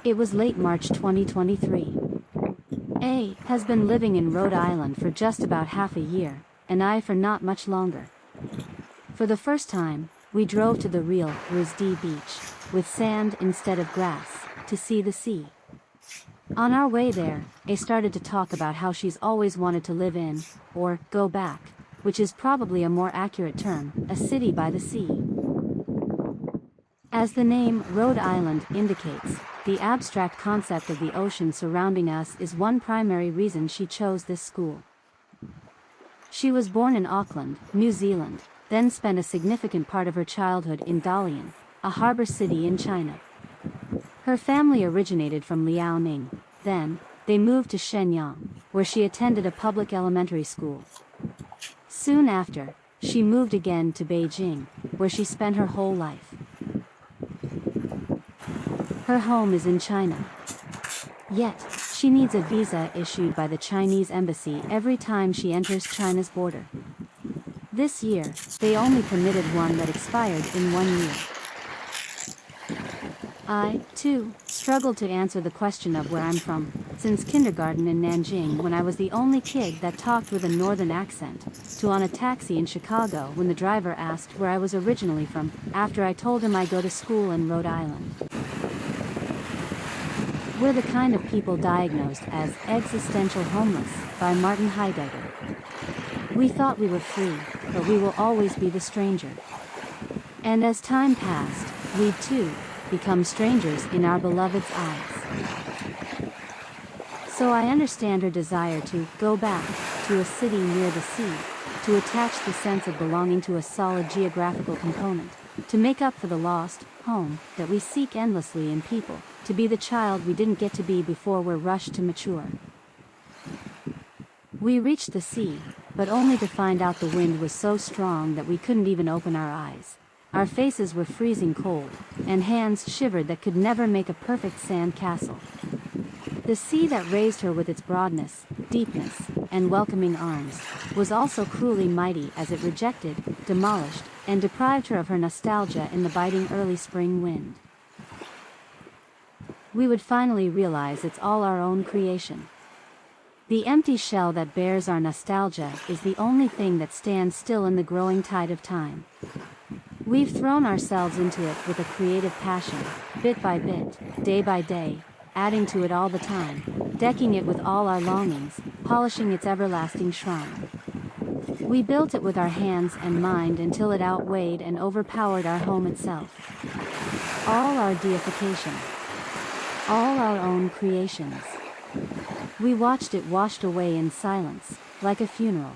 It was late March 2023. A has been living in Rhode Island for just about half a year, and I for not much longer. For the first time, we drove to the real RISD beach, with sand instead of grass, to see the sea. On our way there, A started to talk about how she's always wanted to live in, or go back, which is probably a more accurate term, a city by the sea. As the name Rhode Island indicates, the abstract concept of the ocean surrounding us is one primary reason she chose this school. She was born in Auckland, New Zealand, then spent a significant part of her childhood in Dalian, a harbor city in China. Her family originated from Liaoning, then, they moved to Shenyang, where she attended a public elementary school. Soon after, she moved again to Beijing, where she spent her whole life. Her home is in China. Yet, she needs a visa issued by the Chinese embassy every time she enters China's border. This year, they only permitted one that expired in 1 year. I, too, struggled to answer the question of where I'm from, since kindergarten in Nanjing when I was the only kid that talked with a northern accent, to on a taxi in Chicago when the driver asked where I was originally from, after I told him I go to school in Rhode Island. We're the kind of people diagnosed as existential homeless by Martin Heidegger. We thought we were free, but we will always be the stranger. And as time passed, we too become strangers in our beloved's eyes. So I understand her desire to go back to a city near the sea, to attach the sense of belonging to a solid geographical component, to make up for the lost home that we seek endlessly in people, to be the child we didn't get to be before we're rushed to mature. We reached the sea, but only to find out the wind was so strong that we couldn't even open our eyes. Our faces were freezing cold, and hands shivered that could never make a perfect sand castle. The sea that raised her with its broadness, deepness, and welcoming arms, was also cruelly mighty as it rejected, demolished, and deprived her of her nostalgia in the biting early spring wind. We would finally realize it's all our own creation. The empty shell that bears our nostalgia is the only thing that stands still in the growing tide of time. We've thrown ourselves into it with a creative passion, bit by bit, day by day, adding to it all the time, decking it with all our longings, polishing its everlasting shrine. We built it with our hands and mind until it outweighed and overpowered our home itself. All our deification. All our own creations. We watched it washed away in silence, like a funeral.